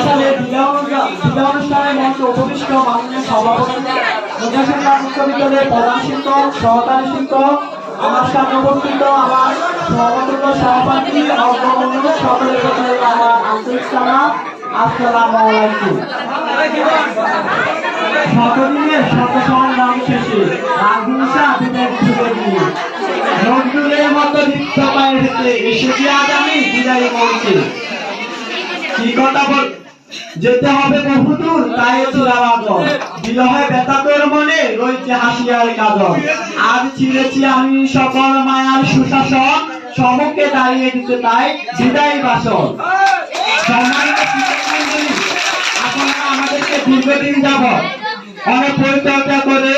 সালে বিদায় অনুষ্ঠানে মঞ্চে উপবিষ্ট মাননীয় সভাপতি মুজাফফরপুর বিশ্ববিদ্যালয়ের প্রধান শিক্ষক, সহকারী শিক্ষক, আমার সামনে উপস্থিত আমার সমতুল্য সহপাঠী অগ্রগণ্য সকলের প্রতি আমার আন্তরিক সালাম। আসসালামু আলাইকুম। শতদিনের শত সংগ্রাম শেষে আগুনসা বিদায় ছুটে দিয়ে নজরুলের মতো দীপ্ত পায়ে হেঁটে এসেছি আজ আমি বিদায় মঞ্চে। কি কথা বল যেতে হবে বহুদূর, তাই চিরাবাদন বিরহে ব্যথা তোর মনে রয়েছে হাসিয়ার কাজল। আজ ছিঁড়েছি আমি সকল মায়ার সুশাসন, সম্মুখে দাঁড়িয়ে দিতে তাই বিদায় বাসন। সম্মানিত শিক্ষকমণ্ডলী, আপনারা আমাদেরকে দীর্ঘদিন যাবৎ অনেক পরিচর্যা করে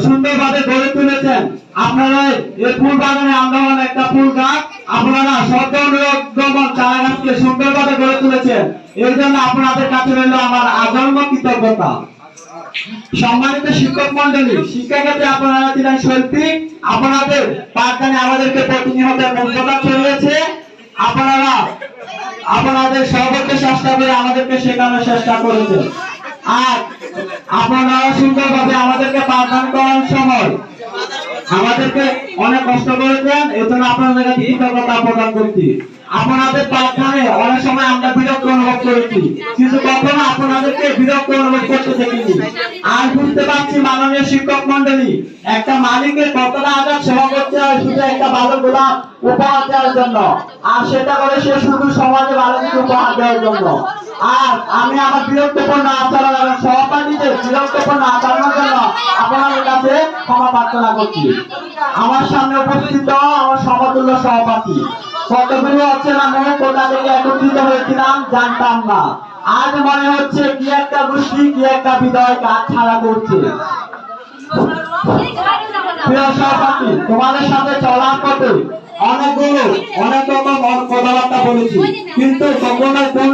সুন্দরভাবে গড়ে তুলেছেন। আপনারা এই ফুল বাগানে আন্দোলন একটা ফুল গাছ আপনারা সদরগমন চারা গাছকে সুন্দরভাবে গড়ে তুলেছেন। এর জন্য আপনাদের কাছে রইল আমার আজন্ম কৃতজ্ঞতা। সম্মানিত শিক্ষক মন্ডলী, শিক্ষাক্ষেত্রে আপনারা ছিলেন শৈল্পিক, আপনাদের পাঠদানে আমাদেরকে প্রতিনিয়ত মুগ্ধতা ছড়িয়েছে। আপনারা আপনাদের সর্বোচ্চ চেষ্টা করে আমাদেরকে শেখানোর চেষ্টা করেছেন। আর আপনারা সুন্দরভাবে আমাদেরকে পাঠদান করার সময় আমাদেরকে অনেক কষ্ট করেছেন, এর জন্য আপনাদের কাছে কৃতজ্ঞতা প্রদান করছি। আপনাদের পাঠদানে অনেক সময় আমরা বিরক্ত অনুভব করেছি, কিন্তু কখনো আপনাদেরকে বিরক্ত অনুভব করতে দেখিনি। আর বুঝতে পারছি মাননীয় শিক্ষক মন্ডলী, একটা মালিকের কতটা আঘাত সেবা করতে হয় শুধু একটা ভালো গোলাপ উপহার দেওয়ার জন্য, আর সেটা করে সে শুধু সমাজে ভালো কিছু উপহার দেওয়ার জন্য। আর আমি আমার বিরক্তপূর্ণ আচরণ এবং সহপাঠীদের বিরক্তপূর্ণ আচরণের জন্য আপনাদের কাছে ক্ষমা প্রার্থনা করছি। আমার সামনে উপস্থিত আমার সমতুল্য সহপাঠী, কতগুলো অচেনা মুখ কোথা থেকে একত্রিত হয়েছিলাম জানতাম না। আজ মনে হচ্ছে কি একটা গোষ্ঠী কি একটা বিদায় কাজ ছাড়া করছে। প্রিয় সহপাঠী, তোমাদের সাথে চলার পথে অনেক রকম কথাবার্তা বলেছি, কিন্তু কখনো কোন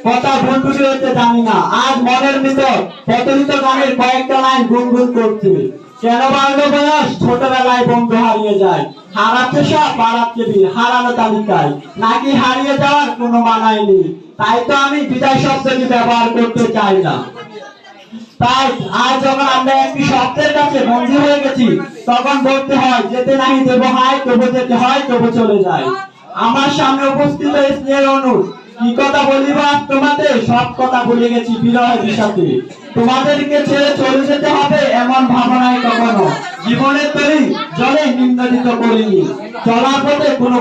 কথা ভুল ত্রুটি হচ্ছে জানি না। আজ মনের ভিতর প্রচলিত গানের কয়েকটা লাইন গুনগুন করছে। কেন বাড়লো বয়স, ছোটবেলায় বন্ধু হারিয়ে যায়, হারাচ্ছে সব বাড়াচ্ছে বীর, হারানো তালিকায় নাকি হারিয়ে যাওয়ার কোনো মানাই নেই। তাই তো আমি বিদায় শব্দটি ব্যবহার করতে চাই না। তাই আজ যখন আমরা একটি শব্দের কাছে বন্দী হয়ে গেছি, তখন বলতে হয় যেতে নাহি দেব হাই, তবু যেতে হয় তবু চলে যায়। আমার সামনে উপস্থিত স্নেহের অনুর, কি কথা বলিবা তোমাদের, সব কথা ভুলে গেছি বিরহের বিষাদে। তোমাদেরকে ছেড়ে চলে যেতে হবে এমন ভাবনায় কখনো জীবনের তরি জলে নিম্নলিত করিনি। চলার পথে কোনো